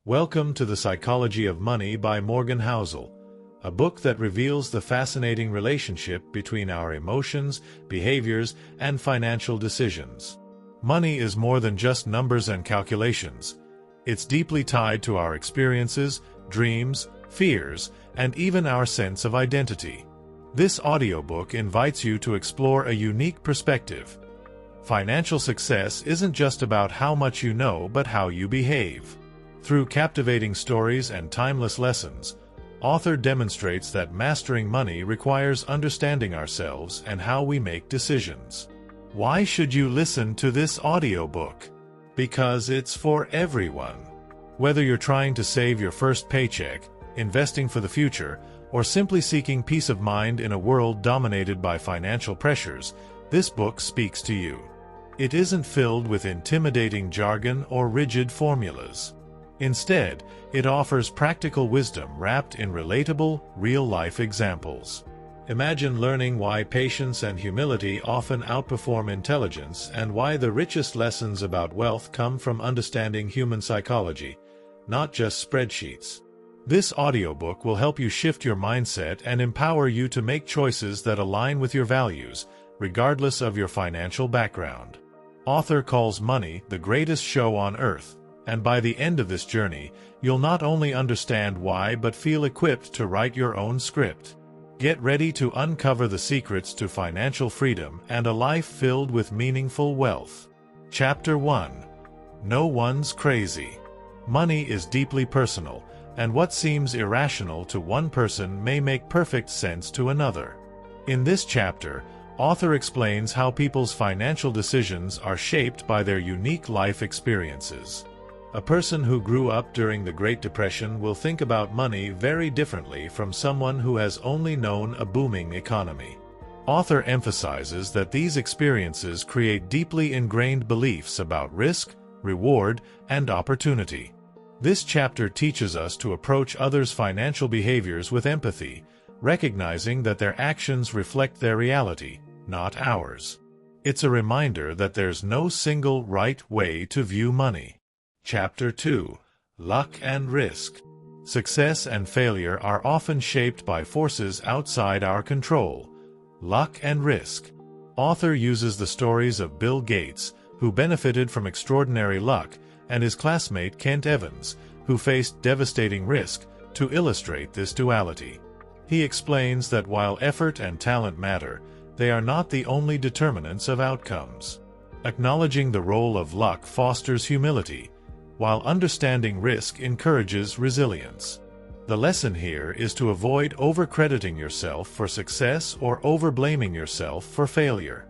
Welcome to The Psychology of Money by Morgan Housel, a book that reveals the fascinating relationship between our emotions, behaviors, and financial decisions. Money is more than just numbers and calculations. It's deeply tied to our experiences, dreams, fears, and even our sense of identity. This audiobook invites you to explore a unique perspective. Financial success isn't just about how much you know, but how you behave. Through captivating stories and timeless lessons, author demonstrates that mastering money requires understanding ourselves and how we make decisions. Why should you listen to this audiobook? Because it's for everyone. Whether you're trying to save your first paycheck, investing for the future, or simply seeking peace of mind in a world dominated by financial pressures, this book speaks to you. It isn't filled with intimidating jargon or rigid formulas. Instead, it offers practical wisdom wrapped in relatable, real-life examples. Imagine learning why patience and humility often outperform intelligence and why the richest lessons about wealth come from understanding human psychology, not just spreadsheets. This audiobook will help you shift your mindset and empower you to make choices that align with your values, regardless of your financial background. Author calls money the greatest show on earth, and by the end of this journey, you'll not only understand why but feel equipped to write your own script. Get ready to uncover the secrets to financial freedom and a life filled with meaningful wealth. Chapter 1. No one's crazy. Money is deeply personal, and what seems irrational to one person may make perfect sense to another. In this chapter, author explains how people's financial decisions are shaped by their unique life experiences. A person who grew up during the Great Depression will think about money very differently from someone who has only known a booming economy. Author emphasizes that these experiences create deeply ingrained beliefs about risk, reward, and opportunity. This chapter teaches us to approach others' financial behaviors with empathy, recognizing that their actions reflect their reality, not ours. It's a reminder that there's no single right way to view money. Chapter 2. Luck and Risk. Success and failure are often shaped by forces outside our control. Luck and risk. Author uses the stories of Bill Gates, who benefited from extraordinary luck, and his classmate Kent Evans, who faced devastating risk, to illustrate this duality. He explains that while effort and talent matter, they are not the only determinants of outcomes. Acknowledging the role of luck fosters humility, while understanding risk encourages resilience. The lesson here is to avoid overcrediting yourself for success or overblaming yourself for failure.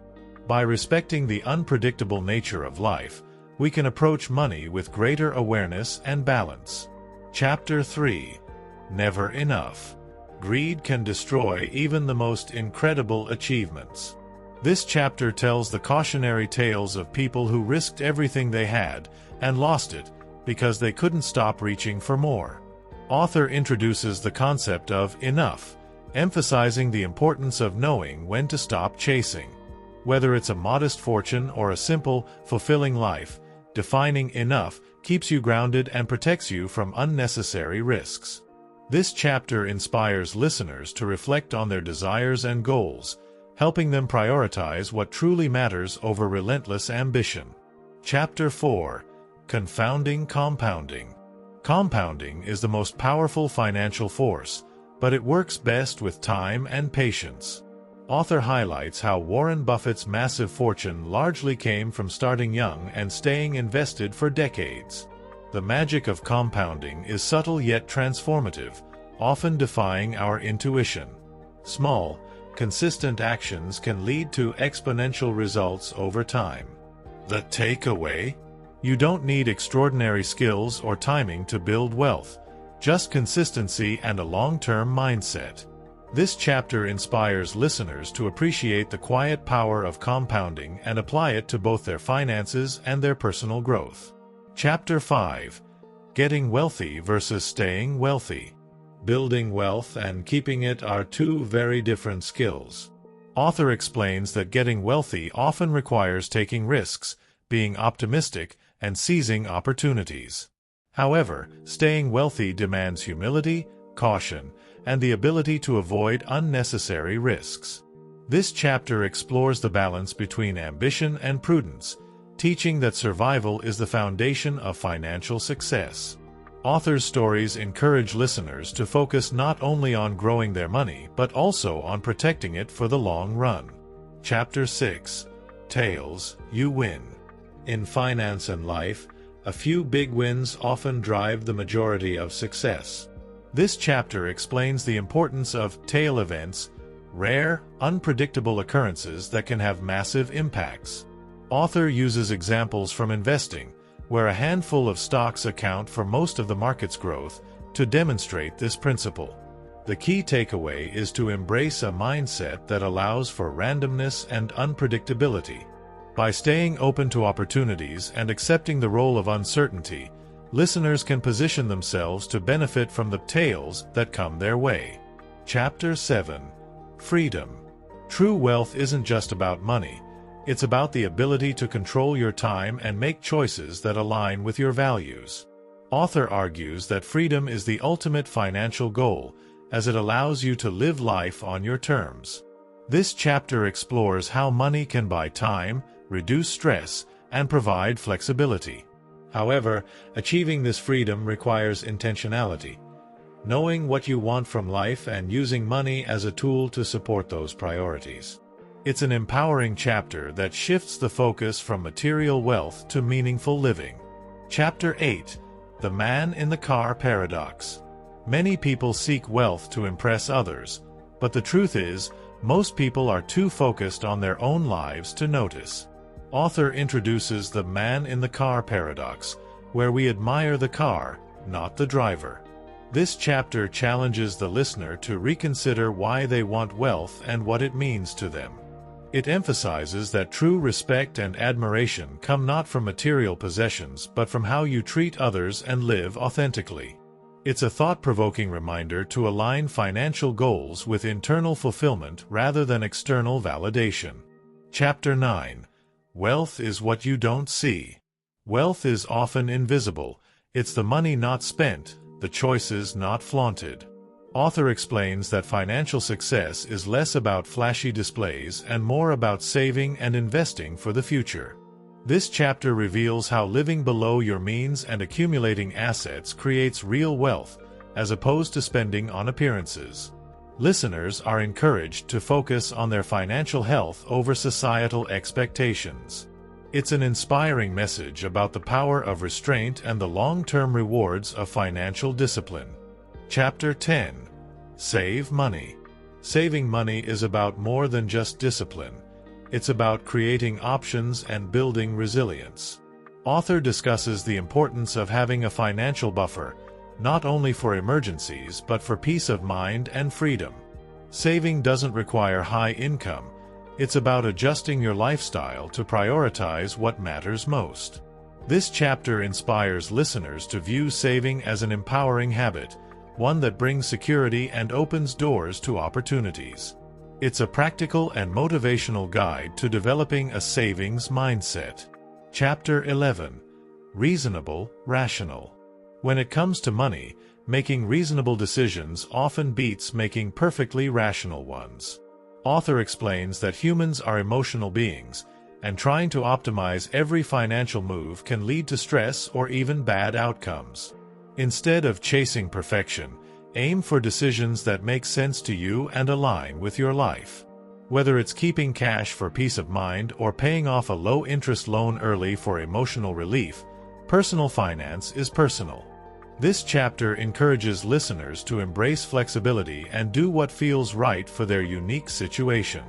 By respecting the unpredictable nature of life, we can approach money with greater awareness and balance. Chapter 3. Never enough. Greed can destroy even the most incredible achievements. This chapter tells the cautionary tales of people who risked everything they had and lost it because they couldn't stop reaching for more. Author introduces the concept of enough, emphasizing the importance of knowing when to stop chasing. Whether it's a modest fortune or a simple, fulfilling life, defining enough keeps you grounded and protects you from unnecessary risks. This chapter inspires listeners to reflect on their desires and goals, helping them prioritize what truly matters over relentless ambition. Chapter 4. Confounding compounding. Compounding is the most powerful financial force, but it works best with time and patience. Author highlights how Warren Buffett's massive fortune largely came from starting young and staying invested for decades. The magic of compounding is subtle yet transformative, often defying our intuition. Small, consistent actions can lead to exponential results over time. The takeaway? You don't need extraordinary skills or timing to build wealth, just consistency and a long-term mindset. This chapter inspires listeners to appreciate the quiet power of compounding and apply it to both their finances and their personal growth. Chapter 5. Getting wealthy versus staying wealthy. Building wealth and keeping it are two very different skills. Author explains that getting wealthy often requires taking risks, being optimistic, and seizing opportunities. However, staying wealthy demands humility, caution, and the ability to avoid unnecessary risks. This chapter explores the balance between ambition and prudence, teaching that survival is the foundation of financial success. Authors' stories encourage listeners to focus not only on growing their money but also on protecting it for the long run. Chapter 6. Tails, You Win. In finance and life, a few big wins often drive the majority of success. This chapter explains the importance of tail events, rare, unpredictable occurrences that can have massive impacts. Author uses examples from investing, where a handful of stocks account for most of the market's growth, to demonstrate this principle. The key takeaway is to embrace a mindset that allows for randomness and unpredictability. By staying open to opportunities and accepting the role of uncertainty, listeners can position themselves to benefit from the tails that come their way. Chapter 7. Freedom. True wealth isn't just about money. It's about the ability to control your time and make choices that align with your values. Author argues that freedom is the ultimate financial goal, as it allows you to live life on your terms. This chapter explores how money can buy time, reduce stress, and provide flexibility. However, achieving this freedom requires intentionality, knowing what you want from life and using money as a tool to support those priorities. It's an empowering chapter that shifts the focus from material wealth to meaningful living. Chapter 8. The Man in the Car Paradox. Many people seek wealth to impress others, but the truth is, most people are too focused on their own lives to notice. Author introduces the man in the car paradox, where we admire the car, not the driver. This chapter challenges the listener to reconsider why they want wealth and what it means to them. It emphasizes that true respect and admiration come not from material possessions but from how you treat others and live authentically. It's a thought-provoking reminder to align financial goals with internal fulfillment rather than external validation. Chapter 9. Wealth is what you don't see. Wealth is often invisible. It's the money not spent, the choices not flaunted. Author explains that financial success is less about flashy displays and more about saving and investing for the future. This chapter reveals how living below your means and accumulating assets creates real wealth, as opposed to spending on appearances. Listeners are encouraged to focus on their financial health over societal expectations. It's an inspiring message about the power of restraint and the long-term rewards of financial discipline. Chapter 10. Save Money. Saving money is about more than just discipline. It's about creating options and building resilience. Author discusses the importance of having a financial buffer, not only for emergencies but for peace of mind and freedom. Saving doesn't require high income. It's about adjusting your lifestyle to prioritize what matters most. This chapter inspires listeners to view saving as an empowering habit, one that brings security and opens doors to opportunities. It's a practical and motivational guide to developing a savings mindset. Chapter 11. Reasonable, Rational. When it comes to money, making reasonable decisions often beats making perfectly rational ones. Author explains that humans are emotional beings, and trying to optimize every financial move can lead to stress or even bad outcomes. Instead of chasing perfection, aim for decisions that make sense to you and align with your life. Whether it's keeping cash for peace of mind or paying off a low-interest loan early for emotional relief, personal finance is personal. This chapter encourages listeners to embrace flexibility and do what feels right for their unique situation.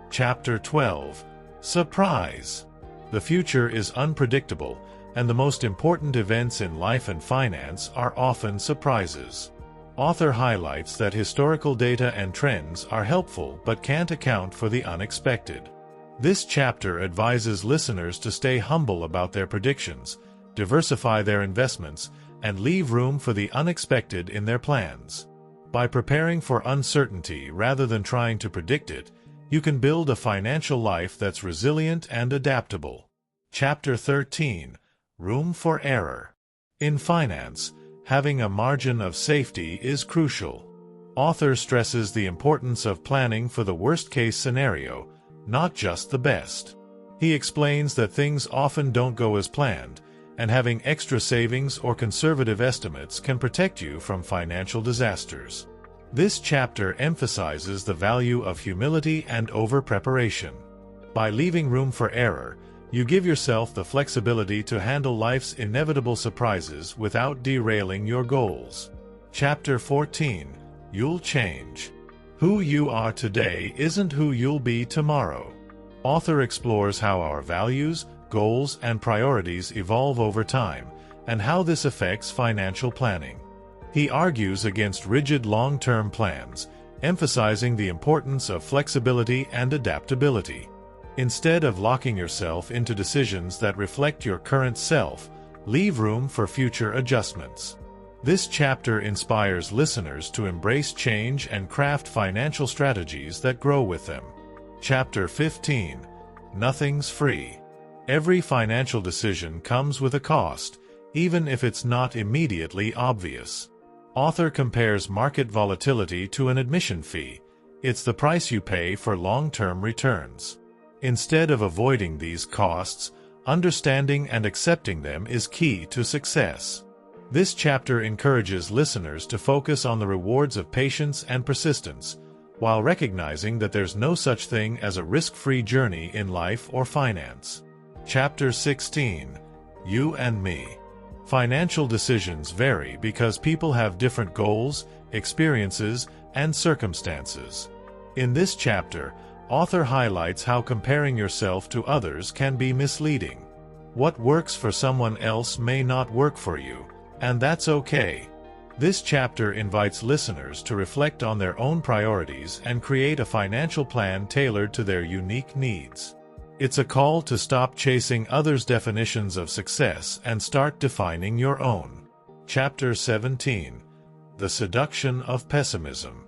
Chapter 12. Surprise. The future is unpredictable, and the most important events in life and finance are often surprises. Author highlights that historical data and trends are helpful but can't account for the unexpected. This chapter advises listeners to stay humble about their predictions, diversify their investments, and leave room for the unexpected in their plans. By preparing for uncertainty rather than trying to predict it, you can build a financial life that's resilient and adaptable. Chapter 13. Room for Error. In finance, having a margin of safety is crucial. Author stresses the importance of planning for the worst-case scenario, not just the best. He explains that things often don't go as planned, and having extra savings or conservative estimates can protect you from financial disasters. This chapter emphasizes the value of humility and over-preparation. By leaving room for error, you give yourself the flexibility to handle life's inevitable surprises without derailing your goals. Chapter 14. You'll change. Who you are today isn't who you'll be tomorrow. Author explores how our values, goals, and priorities evolve over time, and how this affects financial planning. He argues against rigid long-term plans, emphasizing the importance of flexibility and adaptability. Instead of locking yourself into decisions that reflect your current self, leave room for future adjustments. This chapter inspires listeners to embrace change and craft financial strategies that grow with them. Chapter 15. Nothing's free. Every financial decision comes with a cost, even if it's not immediately obvious. Author compares market volatility to an admission fee. It's the price you pay for long-term returns. Instead of avoiding these costs, understanding and accepting them is key to success. This chapter encourages listeners to focus on the rewards of patience and persistence, while recognizing that there's no such thing as a risk-free journey in life or finance. Chapter 16. You and me. Financial decisions vary because people have different goals, experiences, and circumstances. In this chapter, author highlights how comparing yourself to others can be misleading. What works for someone else may not work for you, and that's okay. This chapter invites listeners to reflect on their own priorities and create a financial plan tailored to their unique needs. It's a call to stop chasing others' definitions of success and start defining your own. Chapter 17. The Seduction of Pessimism.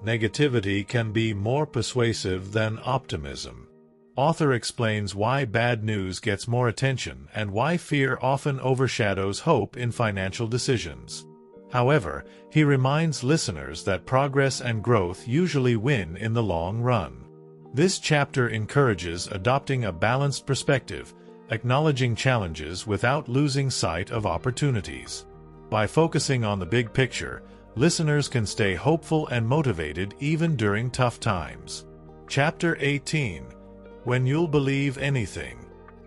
Negativity can be more persuasive than optimism. Author explains why bad news gets more attention and why fear often overshadows hope in financial decisions. However, he reminds listeners that progress and growth usually win in the long run. This chapter encourages adopting a balanced perspective, acknowledging challenges without losing sight of opportunities. By focusing on the big picture, listeners can stay hopeful and motivated even during tough times. Chapter 18. When you'll believe anything.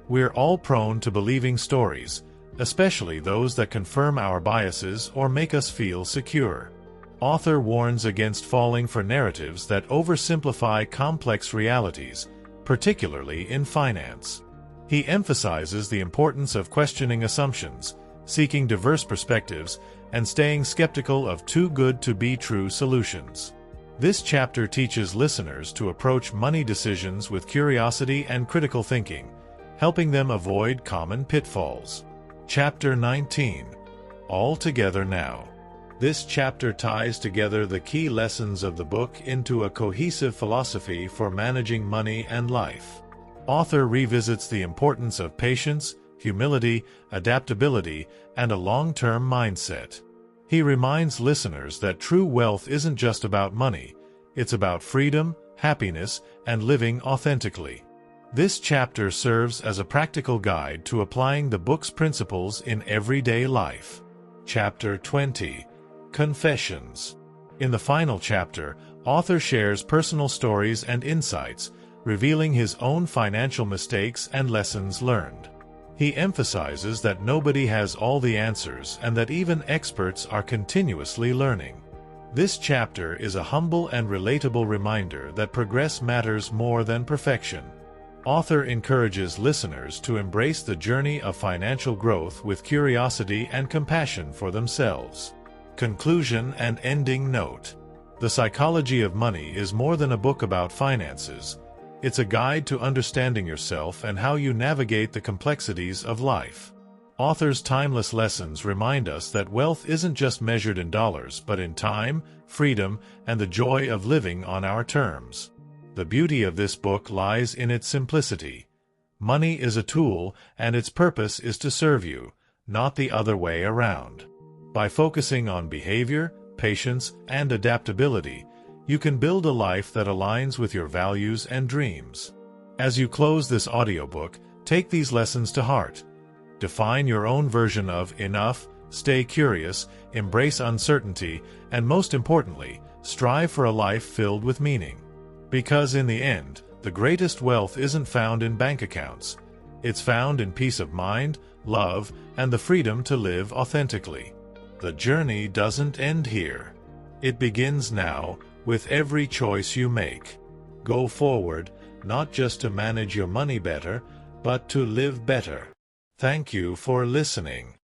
We're all prone to believing stories, especially those that confirm our biases or make us feel secure. Author warns against falling for narratives that oversimplify complex realities, particularly in finance. He emphasizes the importance of questioning assumptions, seeking diverse perspectives, and staying skeptical of too good to be true solutions. This chapter teaches listeners to approach money decisions with curiosity and critical thinking, helping them avoid common pitfalls. Chapter 19. All Together Now. This chapter ties together the key lessons of the book into a cohesive philosophy for managing money and life. Author revisits the importance of patience, humility, adaptability, and a long-term mindset. He reminds listeners that true wealth isn't just about money, it's about freedom, happiness, and living authentically. This chapter serves as a practical guide to applying the book's principles in everyday life. Chapter 20. Confessions. In the final chapter, author shares personal stories and insights, revealing his own financial mistakes and lessons learned. He emphasizes that nobody has all the answers and that even experts are continuously learning. This chapter is a humble and relatable reminder that progress matters more than perfection. Author encourages listeners to embrace the journey of financial growth with curiosity and compassion for themselves. Conclusion and ending note. The Psychology of Money is more than a book about finances. It's a guide to understanding yourself and how you navigate the complexities of life. Author's timeless lessons remind us that wealth isn't just measured in dollars, but in time, freedom, and the joy of living on our terms. The beauty of this book lies in its simplicity. Money is a tool, and its purpose is to serve you, not the other way around. By focusing on behavior, patience, and adaptability, you can build a life that aligns with your values and dreams. As you close this audiobook, take these lessons to heart. Define your own version of enough, stay curious, embrace uncertainty, and most importantly, strive for a life filled with meaning. Because in the end, the greatest wealth isn't found in bank accounts. It's found in peace of mind, love, and the freedom to live authentically. The journey doesn't end here. It begins now, with every choice you make. Go forward, not just to manage your money better, but to live better. Thank you for listening.